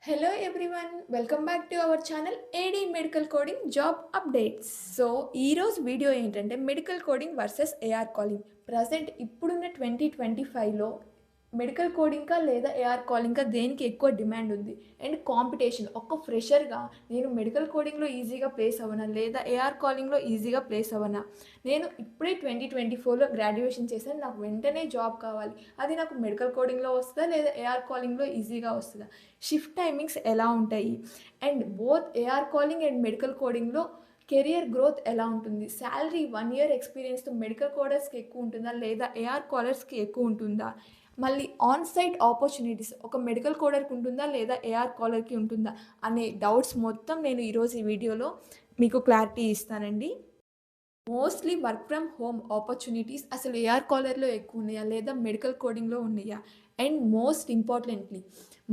Hello everyone, welcome back to our channel AD Medical Coding Job Updates. So ఈరోజు video ఏంటంటే medical coding versus AR calling. Present ఇప్పుడున్న 2025లో medical కోడింగ్కా లేదా AR కాలింగ్కా దేనికి ఎక్కువ demand ఉంది అండ్ కాంపిటీషన్. ఒక్క ఫ్రెషర్గా నేను మెడికల్ కోడింగ్లో ఈజీగా ప్లేస్ అవ్వనా లేదా ఏఆర్ కాలింగ్లో ఈజీగా ప్లేస్ అవ్వనా, నేను ఇప్పుడే 2024లో గ్రాడ్యుయేషన్ చేశాను, నాకు వెంటనే జాబ్ కావాలి, అది నాకు మెడికల్ కోడింగ్లో వస్తుందా లేదా ఏఆర్ కాలింగ్లో ఈజీగా వస్తుందా, షిఫ్ట్ టైమింగ్స్ ఎలా ఉంటాయి and both AR calling and medical కోడింగ్లో కెరియర్ గ్రోత్ ఎలా ఉంటుంది, శాలరీ 1 year ఎక్స్పీరియన్స్తో మెడికల్ కోడర్స్కి ఎక్కువ ఉంటుందా లేదా ఏఆర్ కాలర్స్కి ఎక్కువ ఉంటుందా, మళ్ళీ ఆన్ సైట్ ఆపర్చునిటీస్ ఒక మెడికల్ కోడర్కి ఉంటుందా లేదా ఏఆర్ కాలర్కి ఉంటుందా అనే డౌట్స్ మొత్తం నేను ఈరోజు ఈ వీడియోలో మీకు క్లారిటీ ఇస్తానండి. Mostly work from home opportunities అసలు ఏఆర్ కాలర్లో ఎక్కువ ఉన్నాయా లేదా మెడికల్ కోడింగ్లో ఉన్నాయా, అండ్ మోస్ట్ ఇంపార్టెంట్లీ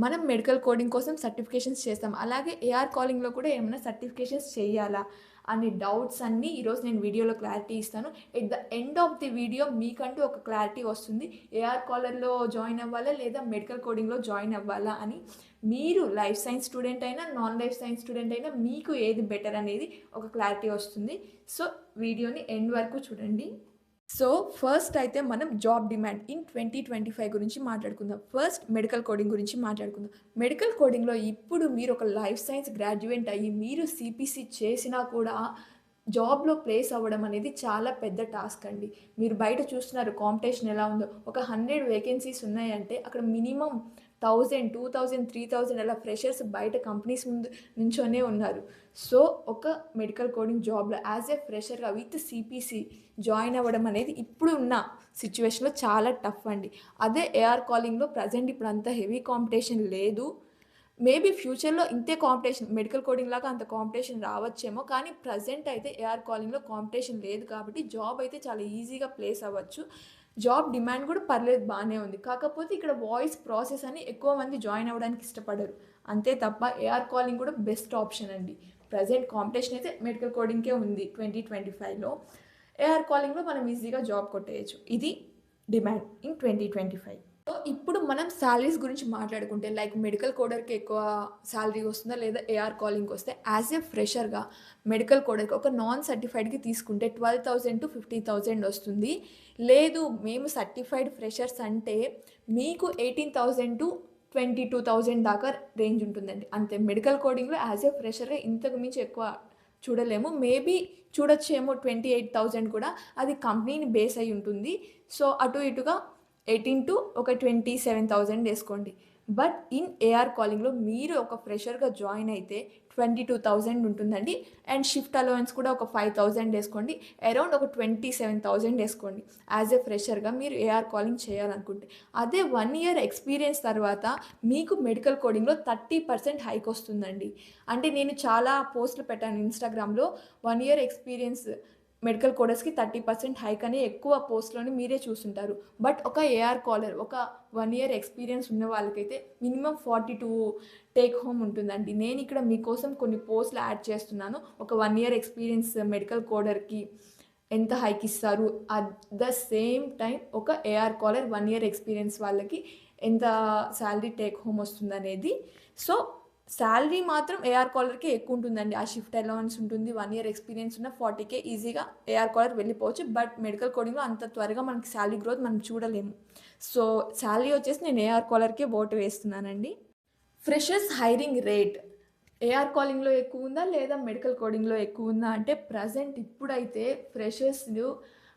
మనం మెడికల్ కోడింగ్ కోసం సర్టిఫికేషన్స్ చేస్తాం, అలాగే ఏఆర్ కాలింగ్లో కూడా ఏమైనా సర్టిఫికేషన్స్ చేయాలా అనే డౌట్స్ అన్నీ ఈరోజు నేను వీడియోలో క్లారిటీ ఇస్తాను. At the end of the video మీకంటూ ఒక క్లారిటీ వస్తుంది, ఏఆర్ కాలర్లో జాయిన్ అవ్వాలా లేదా మెడికల్ కోడింగ్లో జాయిన్ అవ్వాలా అని. మీరు లైఫ్ సైన్స్ స్టూడెంట్ అయినా నాన్ లైఫ్ సైన్స్ స్టూడెంట్ అయినా మీకు ఏది బెటర్ అనేది ఒక క్లారిటీ వస్తుంది. సో వీడియోని ఎండ్ వరకు చూడండి. సో ఫస్ట్ అయితే మనం జాబ్ డిమాండ్ ఇన్ 2025 గురించి మాట్లాడుకుందాం. ఫస్ట్ మెడికల్ కోడింగ్ గురించి మాట్లాడుకుందాం. మెడికల్ కోడింగ్లో ఇప్పుడు మీరు ఒక లైఫ్ సైన్స్ గ్రాడ్యుయేట్ అయ్యి మీరు సిపిసి చేసినా కూడా జాబ్లో ప్లేస్ అవ్వడం అనేది చాలా పెద్ద టాస్క్ అండి. మీరు బయట చూస్తున్నారు కాంపిటీషన్ ఎలా ఉందో. ఒక 100 వేకెన్సీస్ ఉన్నాయంటే అక్కడ మినిమం 1000, 2000, 3000 అలా ఫ్రెషర్స్ బయట కంపెనీస్ ముందు నుంచోనే ఉన్నారు. సో ఒక మెడికల్ కోడింగ్ జాబ్లో యాజ్ ఏ ఫ్రెషర్గా విత్ సిపిసి జాయిన్ అవ్వడం అనేది ఇప్పుడు ఉన్న సిచ్యువేషన్లో చాలా టఫ్ అండి. అదే ఏఆర్ కాలింగ్లో ప్రజెంట్ ఇప్పుడు అంత హెవీ కాంపిటీషన్ లేదు. మేబీ ఫ్యూచర్లో ఇంతే కాంపిటీషన్ మెడికల్ కోడింగ్ లాగా అంత కాంపిటీషన్ రావచ్చేమో, కానీ ప్రజెంట్ అయితే ఏఆర్ కాలింగ్లో కాంపిటీషన్ లేదు కాబట్టి జాబ్ అయితే చాలా ఈజీగా ప్లేస్ అవ్వచ్చు. జాబ్ డిమాండ్ కూడా పర్లేదు, బాగానే ఉంది. కాకపోతే ఇక్కడ వాయిస్ ప్రాసెస్ అని ఎక్కువ మంది జాయిన్ అవ్వడానికి ఇష్టపడరు, అంతే తప్ప ఏఆర్ కాలింగ్ కూడా బెస్ట్ ఆప్షన్ అండి. ప్రజెంట్ కాంపిటీషన్ అయితే మెడికల్ కోడింగ్కే ఉంది 2025లో. ఏఆర్ కాలింగ్లో మనం ఈజీగా జాబ్ కొట్టేయచ్చు. ఇది డిమాండ్ ఇన్ 2025. సో ఇప్పుడు మనం శాలరీస్ గురించి మాట్లాడుకుంటే లైక్ మెడికల్ కోడర్కి ఎక్కువ శాలరీ వస్తుందా లేదా ఏఆర్ కాలింగ్కి వస్తే, యాజ్ ఏ ఫ్రెషర్గా మెడికల్ కోడర్కి ఒక నాన్ సర్టిఫైడ్కి తీసుకుంటే 12,000 to 50,000 వస్తుంది. లేదు మేము సర్టిఫైడ్ ఫ్రెషర్స్ అంటే మీకు 18,000 to 22,000 దాకా రేంజ్ ఉంటుందండి. అంతే, మెడికల్ కోడింగ్లో యాజ్ ఏ ఫ్రెషర్గా ఇంతకు మించి ఎక్కువ చూడలేము. మేబీ చూడొచ్చేమో 28,000 కూడా, అది కంపెనీని బేస్ అయి ఉంటుంది. సో అటు ఇటుగా 18 to ఒక 27,000 వేసుకోండి. బట్ ఇన్ ఏఆర్ కాలింగ్లో మీరు ఒక ఫ్రెషర్గా జాయిన్ అయితే 22,000 ఉంటుందండి. అండ్ షిఫ్ట్ అలవెన్స్ కూడా ఒక 5,000 వేసుకోండి. అరౌండ్ ఒక 27,000 వేసుకోండి యాజ్ ఏ ఫ్రెషర్గా మీరు ఏఆర్ కాలింగ్ చేయాలనుకుంటే. అదే 1 year ఎక్స్పీరియన్స్ తర్వాత మీకు మెడికల్ కోడింగ్లో 30% హైక్ వస్తుందండి. అంటే నేను చాలా పోస్టులు పెట్టాను ఇన్స్టాగ్రామ్లో, 1 year ఎక్స్పీరియన్స్ మెడికల్ కోడర్స్కి 30% హైక్ అని ఎక్కువ పోస్ట్లోని మీరే చూస్తుంటారు. బట్ ఒక ఏఆర్ కాలర్ ఒక 1 year ఎక్స్పీరియన్స్ ఉన్న వాళ్ళకైతే మినిమం 42 టేక్ హోమ్ ఉంటుందండి. నేను ఇక్కడ మీకోసం కొన్ని పోస్టులు యాడ్ చేస్తున్నాను. ఒక 1 year ఎక్స్పీరియన్స్ మెడికల్ కోడర్కి ఎంత హైక్ ఇస్తారు, అట్ ద సేమ్ టైం ఒక ఏఆర్ కాలర్ 1 year ఎక్స్పీరియన్స్ వాళ్ళకి ఎంత శాలరీ టేక్ హోమ్ వస్తుందనేది. సో శాలరీ మాత్రం ఏఆర్ కాలర్కి ఎక్కువ ఉంటుందండి. ఆ షిఫ్ట్ అలవెన్స్ ఉంటుంది. 1 year ఎక్స్పీరియన్స్ ఉన్న 40K ఈజీగా ఏఆర్ కాలర్ వెళ్ళిపోవచ్చు. బట్ మెడికల్ కోడింగ్లో అంత త్వరగా మనకి శాలరీ గ్రోత్ మనం చూడలేము. సో శాలరీ వచ్చేసి నేను ఏఆర్ కాలర్కే ఓటు వేస్తున్నానండి. ఫ్రెషర్స్ హైరింగ్ రేట్ ఏఆర్ కాలింగ్లో ఎక్కువ ఉందా లేదా మెడికల్ కోడింగ్లో ఎక్కువ ఉందా అంటే, ప్రజెంట్ ఇప్పుడైతే ఫ్రెషర్స్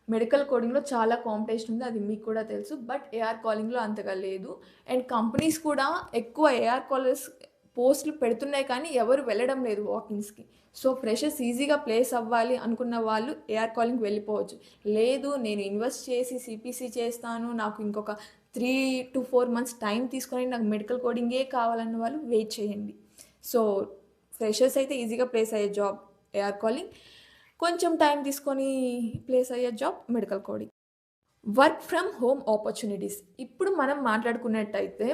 మెడికల్ కోడింగ్లో చాలా కాంపిటీషన్ ఉంది, అది మీకు కూడా తెలుసు. బట్ ఏఆర్ కాలింగ్లో అంతగా లేదు. అండ్ కంపెనీస్ కూడా ఎక్కువ ఏఆర్ కాలర్స్ పోస్టులు పెడుతున్నాయి కానీ ఎవరు వెళ్ళడం లేదు వాకిన్స్కి. సో ఫ్రెషర్స్ ఈజీగా ప్లేస్ అవ్వాలి అనుకున్న వాళ్ళు ఏఆర్ కాలింగ్కి వెళ్ళిపోవచ్చు. లేదు నేను ఇన్వెస్ట్ చేసి సిపిసి చేస్తాను, నాకు ఇంకొక 3 to 4 months టైం తీసుకొని నాకు మెడికల్ కోడింగే కావాలన్న వాళ్ళు వెయిట్ చేయండి. సో ఫ్రెషర్స్ అయితే ఈజీగా ప్లేస్ అయ్యే జాబ్ ఏఆర్ కాలింగ్, కొంచెం టైం తీసుకొని ప్లేస్ అయ్యే job medical coding. Work from home opportunities ఇప్పుడు మనం మాట్లాడుకున్నట్టయితే,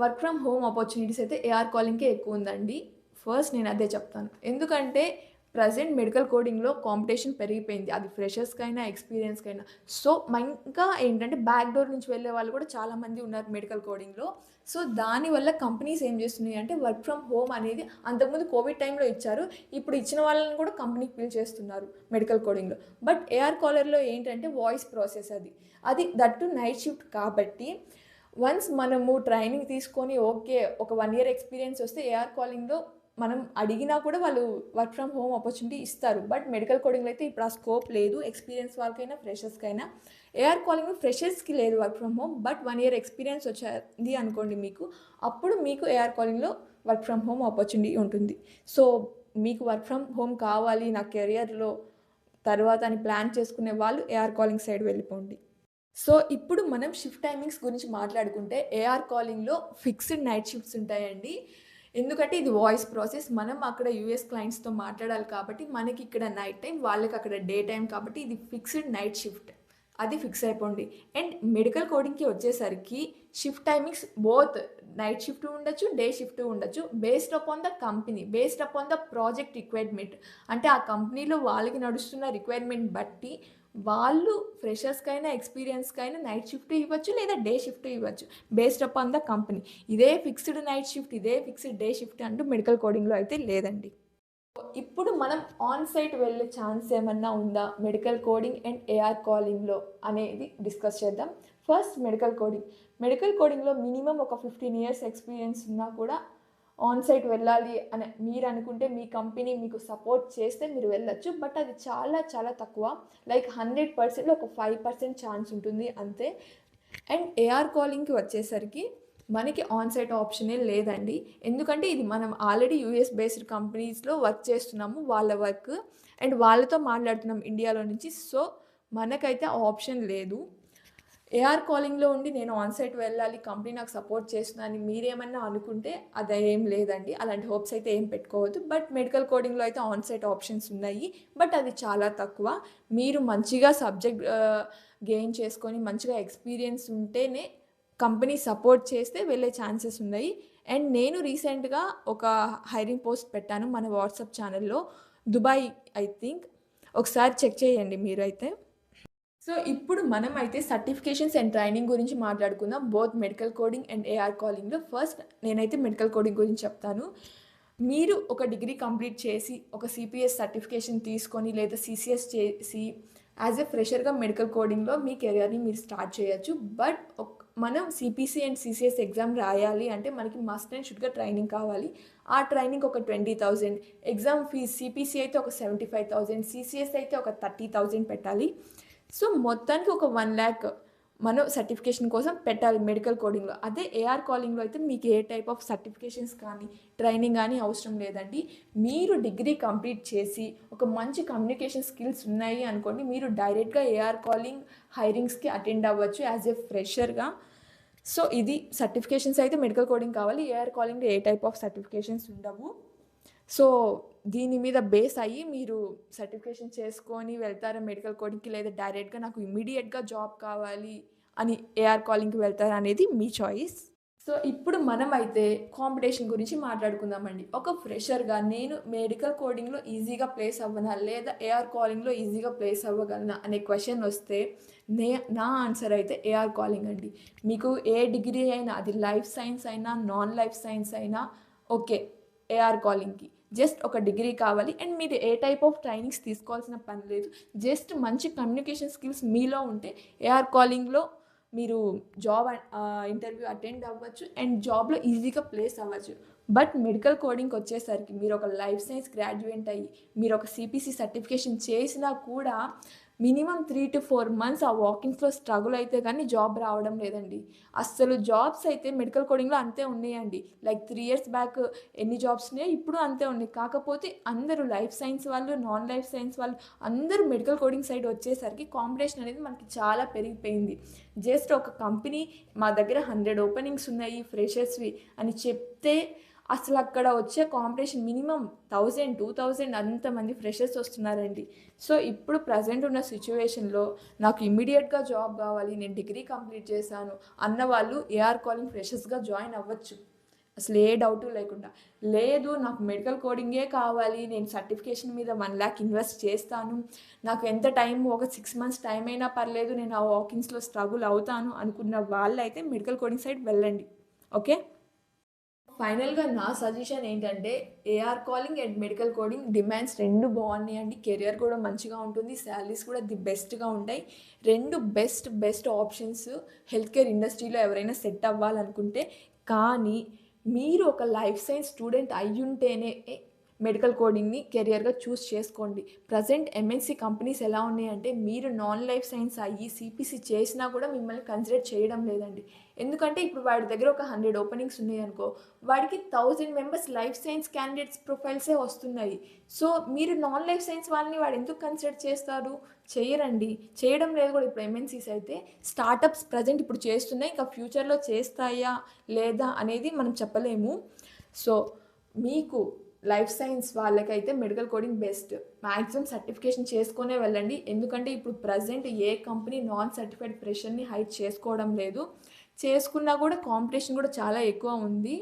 వర్క్ ఫ్రమ్ హోమ్ ఆపర్చునిటీస్ అయితే ఏఆర్ కాలింగ్కే ఎక్కువ ఉందండి. ఫస్ట్ నేను అదే చెప్తాను, ఎందుకంటే ప్రజెంట్ మెడికల్ కోడింగ్‌లో కాంపిటీషన్ పెరిగిపోయింది. అది ఫ్రెషర్స్‌కైనా, ఎక్స్‌పీరియన్స్‌కైనా. సో, ఇంకా ఏంటంటే బ్యాక్ డోర్ నుంచి వెళ్ళే వాళ్ళు కూడా చాలామంది ఉన్నారు మెడికల్ కోడింగ్‌లో. సో, దానివల్ల కంపెనీస్ ఏం చేస్తున్నాయి అంటే వర్క్ ఫ్రమ్ హోమ్ అనేది అంతకుముందు కోవిడ్ టైంలో ఇచ్చారు. ఇప్పుడు ఇచ్చిన వాళ్ళని కూడా కంపెనీకి పిలిచేస్తున్నారు మెడికల్ కోడింగ్‌లో. బట్ ఏఆర్ కాలర్‌లో ఏంటంటే వాయిస్ ప్రాసెస్ అది. అది దట్ టు నైట్ షిఫ్ట్ కాబట్టి వన్స్ మనము ట్రైనింగ్ తీసుకొని ఓకే. ఒక 1 ఇయర్ ఎక్స్‌పీరియన్స్ వస్తే ఏఆర్ కాలింగ్‌లో మనం అడిగినా కూడా వాళ్ళు వర్క్ ఫ్రమ్ హోమ్ ఆపర్చునిటీ ఇస్తారు. బట్ మెడికల్ కోడింగ్‌లో అయితే ఇప్పుడు ఆ స్కోప్ లేదు. ఎక్స్‌పీరియన్స్ వాళ్ళకైనా, ఫ్రెషర్స్‌కైనా. ఏఆర్ కాలింగ్‌లో ఫ్రెషర్స్‌కి లేదు work from home. But 1 year experience వచ్చింది అనుకోండి మీకు. అప్పుడు మీకు ఏఆర్ కాలింగ్‌లో వర్క్ ఫ్రమ్ హోమ్ ఆపర్చునిటీ ఉంటుంది. సో, మీకు వర్క్ ఫ్రమ్ హోమ్ కావాలి నా కెరియర్‌లో తర్వాత అని ప్లాన్ చేసుకునే వాళ్ళు ఏఆర్ కాలింగ్ సైడ్ వెళ్ళిపోండి. సో, ఇప్పుడు మనం షిఫ్ట్ టైమింగ్స్ గురించి మాట్లాడుకుంటే ఏఆర్ కాలింగ్‌లో ఫిక్స్డ్ నైట్ షిఫ్ట్స్ ఉంటాయండి. ఎందుకంటే ఇది వాయిస్ ప్రాసెస్. మనం అక్కడ యూఎస్ క్లయింట్స్‌తో మాట్లాడాలి కాబట్టి మనకిక్కడ నైట్ టైమ్, వాళ్ళకక్కడ డే టైమ్ కాబట్టి ఇది ఫిక్స్డ్ నైట్ షిఫ్ట్. అది ఫిక్స్ అయిపోండి. అండ్ మెడికల్ కోడింగ్‌కి వచ్చేసరికి shift timings both night shift ఉండొచ్చు, డే షిఫ్ట్ ఉండొచ్చు. Based upon the company, based upon the project requirement. అంటే ఆ కంపెనీలో వాళ్ళకి నడుస్తున్న రిక్వైర్మెంట్ బట్టి వాళ్ళు ఫ్రెషర్స్‌కైనా, ఎక్స్‌పీరియన్స్‌కైనా నైట్ షిఫ్ట్ ఇవ్వచ్చు లేదా డే షిఫ్ట్ ఇవ్వచ్చు. Based upon the company. ఇదే ఫిక్స్డ్ నైట్ షిఫ్ట్, ఇదే ఫిక్స్డ్ డే షిఫ్ట్ అంటూ మెడికల్ కోడింగ్‌లో అయితే లేదండి. ఇప్పుడు మనం ఆన్ సైట్ వెళ్ళే ఛాన్స్ ఏమన్నా ఉందా మెడికల్ కోడింగ్ అండ్ ఏఆర్ కాలింగ్‌లో అనేది డిస్కస్ చేద్దాం. First medical coding. మెడికల్ కోడింగ్‌లో మినిమమ్ ఒక 15 ఇయర్స్ ఎక్స్‌పీరియన్స్ ఉన్నా కూడా ఆన్ సైట్ వెళ్ళాలి అని మీరు అనుకుంటే మీ కంపెనీ మీకు సపోర్ట్ చేస్తే మీరు వెళ్ళొచ్చు. బట్ అది చాలా చాలా తక్కువ. లైక్ 100%లో ఒక 5% ఛాన్స్ ఉంటుంది అంతే. అండ్ ఏఆర్ కాలింగ్‌కి వచ్చేసరికి మనకి ఆన్ సైట్ ఆప్షనే లేదండి. ఎందుకంటే ఇది మనం ఆల్రెడీ యూఎస్ బేస్డ్ కంపెనీస్‌లో వర్క్ చేస్తున్నాము. వాళ్ళ వర్క్ అండ్ వాళ్ళతో మాట్లాడుతున్నాం ఇండియాలో నుంచి. సో, మనకైతే ఆ ఆప్షన్ లేదు. ఏఆర్ కాలింగ్‌లో ఉండి నేను ఆన్ సైట్ వెళ్ళాలి, కంపెనీ నాకు సపోర్ట్ చేస్తుందని మీరేమన్నా అనుకుంటే అదేం లేదండి. అలాంటి హోప్స్ అయితే ఏం పెట్టుకోవద్దు. బట్ మెడికల్ కోడింగ్‌లో అయితే ఆన్ సైట్ ఆప్షన్స్ ఉన్నాయి. బట్ అది చాలా తక్కువ. మీరు మంచిగా సబ్జెక్ట్ గెయిన్ చేసుకొని మంచిగా ఎక్స్‌పీరియన్స్ ఉంటేనే కంపెనీ సపోర్ట్ చేస్తే వెళ్ళే ఛాన్సెస్ ఉన్నాయి. అండ్ నేను రీసెంట్‌గా ఒక హైరింగ్ పోస్ట్ పెట్టాను మన వాట్సాప్ ఛానెల్‌లో. Dubai I think. ఒకసారి చెక్ చేయండి మీరైతే. సో, ఇప్పుడు మనమైతే సర్టిఫికేషన్స్ అండ్ ట్రైనింగ్ గురించి మాట్లాడుకుందాం. Both medical coding and AR కాలింగ్‌లో. ఫస్ట్ నేనైతే మెడికల్ కోడింగ్ గురించి చెప్తాను. మీరు ఒక డిగ్రీ కంప్లీట్ చేసి, ఒక సీపీఎస్ సర్టిఫికేషన్ తీసుకొని లేదా సీసీఎస్ చేసి యాజ్ ఎ ఫ్రెషర్‌గా మెడికల్ కోడింగ్‌లో మీ కెరియర్‌ని మీరు స్టార్ట్ చేయొచ్చు. బట్ మనం సీపీసీ అండ్ సీసీఎస్ ఎగ్జామ్ రాయాలి అంటే మనకి మస్ట్ అండ్ షుడ్‌గా ట్రైనింగ్ కావాలి. ఆ ట్రైనింగ్ ఒక 20,000 ఎగ్జామ్ ఫీజ్ సీపీసీ అయితే ఒక 75,000 సీసీఎస్ అయితే ఒక 30,000 పెట్టాలి. సో, మొత్తానికి ఒక 1,00,000 మనం సర్టిఫికేషన్ కోసం పెట్టాలి మెడికల్ కోడింగ్‌లో. అదే ఏఆర్ కాలింగ్‌లో అయితే మీకు ఏ టైప్ ఆఫ్ సర్టిఫికేషన్స్ కానీ, ట్రైనింగ్ గానీ అవసరం లేదండి. మీరు డిగ్రీ కంప్లీట్ చేసి, ఒక మంచి కమ్యూనికేషన్ స్కిల్స్ ఉన్నాయి అనుకోండి, మీరు డైరెక్ట్‌గా ఏఆర్ కాలింగ్ హైరింగ్స్‌కి అటెండ్ అవ్వచ్చు యాజ్ ఎ ఫ్రెషర్‌గా. సో, ఇది సర్టిఫికేషన్స్ అయితే మెడికల్ కోడింగ్ కావాలి. ఏఆర్ కాలింగ్‌లో ఏ టైప్ ఆఫ్ సర్టిఫికేషన్స్ ఉండవు. సో, దీని మీద బేస్ అయ్యి మీరు సర్టిఫికేషన్ చేసుకొని వెళ్తారా మెడికల్ కోడింగ్‌కి లేదా డైరెక్ట్‌గా నాకు ఇమ్మీడియేట్‌గా జాబ్ కావాలి అని ఏఆర్ కాలింగ్‌కి వెళ్తారా అనేది మీ చాయిస్. సో, ఇప్పుడు మనమైతే కాంపిటీషన్ గురించి మాట్లాడుకుందామండి. ఒక ఫ్రెషర్‌గా నేను మెడికల్ కోడింగ్‌లో ఈజీగా ప్లేస్ అవ్వనా? లేదా ఏఆర్ కాలింగ్‌లో ఈజీగా ప్లేస్ అవ్వగలనా? అనే క్వెషన్ వస్తే నా ఆన్సర్ అయితే ఏఆర్ కాలింగ్ అండి. మీకు ఏ డిగ్రీ అయినా అది లైఫ్ సైన్స్ అయినా, నాన్ లైఫ్ సైన్స్ అయినా ఓకే. ఏఆర్ కాలింగ్‌కి. జస్ట్ ఒక డిగ్రీ కావాలి. అండ్ మీరు ఏ టైప్ ఆఫ్ ట్రైనింగ్స్ తీసుకోవాల్సిన పని లేదు. జస్ట్ మంచి కమ్యూనికేషన్ స్కిల్స్ మీలో ఉంటే ఏఆర్ కాలింగ్‌లో మీరు ఇంటర్వ్యూ అటెండ్ అవ్వచ్చు. అండ్ జాబ్‌లో ఈజీగా ప్లేస్ అవ్వచ్చు. బట్ మెడికల్ కోడింగ్‌కి వచ్చేసరికి మీరు ఒక లైఫ్ సైన్స్ గ్రాడ్యుయేట్ అయ్యి, మీరు ఒక సీపీసీ సర్టిఫికేషన్ చేసినా కూడా మినిమమ్ 3-4 మంత్స్ ఆ వాకింగ్స్‌లో స్ట్రగుల్ అయితే గానీ జాబ్ రావడం లేదండి. అస్సలు జాబ్స్ అయితే మెడికల్ కోడింగ్‌లో అంతే ఉన్నాయండి. లైక్ 3 ఇయర్స్ బ్యాక్ ఎన్ని జాబ్స్ ఉన్నాయో ఇప్పుడు అంతే ఉన్నాయి. కాకపోతే అందరూ లైఫ్ సైన్స్ వాళ్ళు, నాన్ లైఫ్ సైన్స్ వాళ్ళు అందరూ మెడికల్ కోడింగ్ సైడ్ వచ్చేసరికి కాంపిటీషన్ అనేది మనకి చాలా పెరిగిపోయింది. జస్ట్ ఒక కంపెనీ మా దగ్గర 100 ఓపెనింగ్స్ ఉన్నాయి ఫ్రెషర్స్‌వి అని చెప్తే అసలు అక్కడ వచ్చే కాంపిటీషన్ మినిమమ్ 1000, 2000 అంతమంది ఫ్రెషర్స్ వస్తున్నారండి. సో, ఇప్పుడు ప్రెజెంట్ ఉన్న సిట్యుయేషన్‌లో నాకు ఇమ్మీడియేట్‌గా జాబ్ కావాలి, నేను డిగ్రీ కంప్లీట్ చేశాను అన్న వాళ్ళు ఏఆర్ కాలింగ్ ఫ్రెషర్స్‌గా జాయిన్ అవ్వచ్చు. అసలు ఏ డౌటు లేకుండా. లేదు నాకు మెడికల్ కోడింగే కావాలి, నేను సర్టిఫికేషన్ మీద 1,00,000 ఇన్వెస్ట్ చేస్తాను, నాకు ఎంత టైం ఒక 6 మంత్స్ టైం అయినా పర్లేదు, నేను ఆ వాకిన్స్‌లో స్ట్రగుల్ అవుతాను అనుకున్న వాళ్ళైతే మెడికల్ కోడింగ్ సైడ్ వెళ్ళండి. ఓకే. ఫైనల్‌గా నా సజెషన్ ఏంటంటే AR calling and medical coding demands 2 బాగున్నాయండి. కెరియర్ కూడా మంచిగా ఉంటుంది. సాలరీస్ కూడా ది బెస్ట్‌గా ఉంటాయి. 2 బెస్ట్ ఆప్షన్స్ హెల్త్ కేర్ ఇండస్ట్రీలో ఎవరైనా సెట్ అవ్వాలనుకుంటే. కానీ మీరు ఒక లైఫ్ సైన్స్ స్టూడెంట్ అయ్యుంటేనే మెడికల్ కోడింగ్‌ని కెరియర్‌గా చూస్ చేసుకోండి. ప్రెజెంట్ ఎంఎన్‌సీ కంపెనీస్ ఎలా ఉన్నాయంటే మీరు నాన్ లైఫ్ సైన్స్ అయ్యి సీపీసీ చేసినా కూడా మిమ్మల్ని కన్సిడర్ చేయడం లేదండి. ఎందుకంటే ఇప్పుడు వాడి దగ్గర ఒక 100 ఓపెనింగ్స్ ఉన్నాయనుకో, వాడికి 1000 మెంబర్స్ లైఫ్ సైన్స్ క్యాండిడేట్స్ ప్రొఫైల్సే వస్తున్నాయి. సో మీరు నాన్ లైఫ్ సైన్స్ వాళ్ళని వాడు ఎందుకు కన్సిడర్ చేస్తారు? చెయ్యరండి. చేయడం లేదు కూడా. ఇప్పుడు ఎంఎన్‌సీస్ అయితే స్టార్టప్స్ ప్రెజెంట్ ఇప్పుడు చేస్తున్నాయి. ఇంకా ఫ్యూచర్‌లో చేస్తాయా లేదా అనేది మనం చెప్పలేము. సో మీకు లైఫ్ సైన్స్ వాళ్ళకైతే medical coding best. Maximum certification చేసుకునే వెళ్ళండి. ఎందుకంటే ఇప్పుడు ప్రెజెంట్ ఏ కంపెనీ నాన్ సర్టిఫైడ్ ఫ్రెషర్‌ని హైర్ చేసుకోవడం లేదు. చేసుకున్నా కూడా కాంపిటీషన్ కూడా చాలా ఎక్కువ ఉంది.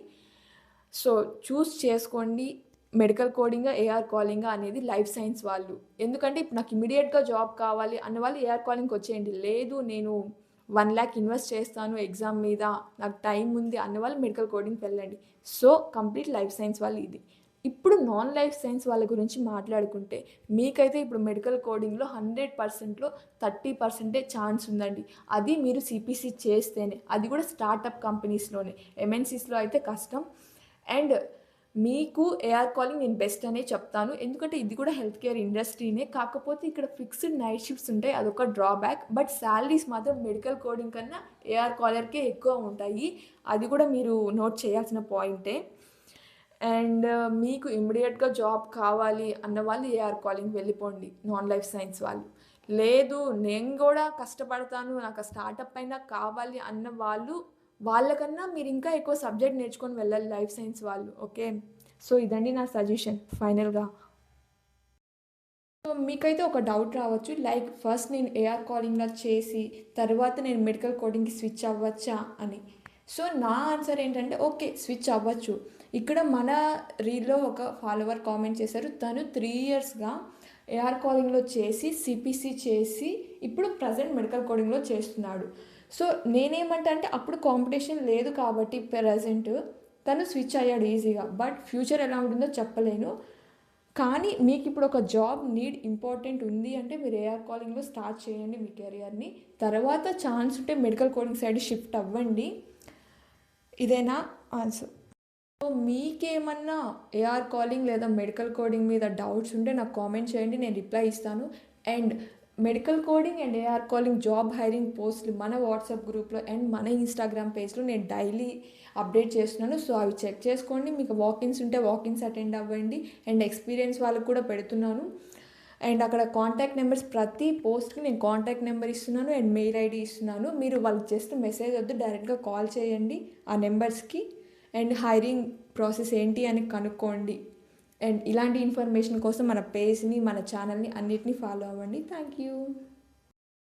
సో చూస్ చేసుకోండి. మెడికల్ కోడింగా, ఏఆర్ కాలింగా అనేది లైఫ్ సైన్స్ వాళ్ళు. ఎందుకంటే ఇప్పుడు నాకు ఇమ్మీడియేట్‌గా జాబ్ కావాలి అన్న వాళ్ళు ఏఆర్ కాలింగ్‌కి వచ్చేయండి. లేదు నేను 1,00,000 ఇన్వెస్ట్ చేస్తాను ఎగ్జామ్ మీద, నాకు టైం ఉంది అన్నవాళ్ళు మెడికల్ కోడింగ్‌కి వెళ్ళండి. సో కంప్లీట్ లైఫ్ సైన్స్ వాళ్ళు ఇది. ఇప్పుడు నాన్ లైఫ్ సైన్స్ వాళ్ళ గురించి మాట్లాడుకుంటే మీకైతే ఇప్పుడు మెడికల్ కోడింగ్‌లో 100%లో 30% ఛాన్స్ ఉందండి. అది మీరు సీపీసీ చేస్తేనే. అది కూడా స్టార్టప్ కంపెనీస్‌లోనే. ఎంఎన్‌సీస్‌లో అయితే కష్టం. అండ్ మీకు ఏఆర్ కాలింగ్ నేను బెస్ట్ అనే చెప్తాను. ఎందుకంటే ఇది కూడా హెల్త్ కేర్ ఇండస్ట్రీనే. కాకపోతే ఇక్కడ ఫిక్స్డ్ నైట్ షిఫ్ట్స్ ఉంటాయి. అదొక డ్రాబ్యాక్. బట్ సాలరీస్ మాత్రం మెడికల్ కోడింగ్ కన్నా ఏఆర్ కాలర్‌కే ఎక్కువ ఉంటాయి. అది కూడా మీరు నోట్ చేయాల్సిన పాయింటే. అండ్ మీకు ఇమ్మీడియేట్‌గా జాబ్ కావాలి అన్న వాళ్ళు ఏఆర్ కాలింగ్ వెళ్ళిపోండి, నాన్ లైఫ్ సైన్స్ వాళ్ళు. లేదు నేను గూడా కష్టపడతాను, నాకు ఆ స్టార్టప్ అయినా కావాలి అన్న వాళ్ళు, వాళ్ళకన్నా మీరు ఇంకా ఎక్కువ సబ్జెక్ట్ నేర్చుకొని వెళ్ళాలి లైఫ్ సైన్స్ వాళ్ళు. ఓకే. సో ఇదండి నా సజెషన్ ఫైనల్‌గా. సో మీకైతే ఒక డౌట్ రావచ్చు. లైక్ ఫస్ట్ నేను ఏఆర్ కాలింగ్‌లా చేసి తర్వాత నేను మెడికల్ కోడింగ్‌కి స్విచ్ అవ్వచ్చా అని. సో నా ఆన్సర్ ఏంటంటే ఓకే, స్విచ్ అవ్వచ్చు. ఇక్కడ మన రీల్‌లో ఒక ఫాలోవర్ కామెంట్ చేశారు. తను 3 ఇయర్స్‌గా ఏఆర్ కాలింగ్‌లో చేసి, సిపిసి చేసి ఇప్పుడు ప్రెజెంట్ మెడికల్ కోడింగ్‌లో చేస్తున్నాడు. సో నేనేమంటా అంటే అప్పుడు కాంపిటీషన్ లేదు కాబట్టి ప్రెజెంట్ తను స్విచ్ అయ్యాడు ఈజీగా. బట్ ఫ్యూచర్ ఎలా ఉంటుందో చెప్పలేను. కానీ మీకు ఇప్పుడు ఒక జాబ్ నీడ్ ఇంపార్టెంట్ ఉంది అంటే మీరు ఏఆర్ కాలింగ్‌లో స్టార్ట్ చేయండి మీ కెరియర్‌ని. తర్వాత ఛాన్స్ ఉంటే మెడికల్ కోడింగ్ సైడ్ షిఫ్ట్ అవ్వండి. ఇదే నా ఆన్సర్. సో మీకేమన్నా ఏఆర్ కాలింగ్ లేదా మెడికల్ కోడింగ్ మీద డౌట్స్ ఉంటే నాకు కామెంట్ చేయండి, నేను రిప్లై ఇస్తాను. And medical coding and AR calling job hiring పోస్టులు మన వాట్సాప్ గ్రూప్లో అండ్ మన ఇన్స్టాగ్రామ్ పేజ్లో నేను డైలీ అప్డేట్ చేస్తున్నాను. సో అవి చెక్ చేసుకోండి. మీకు వాకిన్స్ ఉంటే వాకిన్స్ అటెండ్ అవ్వండి. అండ్ ఎక్స్పీరియన్స్ వాళ్ళకు కూడా పెడుతున్నాను. అండ్ అక్కడ కాంటాక్ట్ నెంబర్స్ ప్రతి పోస్ట్కి నేను కాంటాక్ట్ నెంబర్ ఇస్తున్నాను అండ్ మెయిల్ ఐడి ఇస్తున్నాను. మీరు వాళ్ళకి జస్ట్ మెసేజ్ వద్దు, డైరెక్ట్గా కాల్ చేయండి ఆ నెంబర్స్కి. అండ్ హైరింగ్ ప్రాసెస్ ఏంటి అని కనుక్కోండి. అండ్ ఇలాంటి ఇన్ఫర్మేషన్ కోసం మన పేజ్ని, మన ఛానల్ని అన్నిటినీ ఫాలో అవ్వండి. Thank you.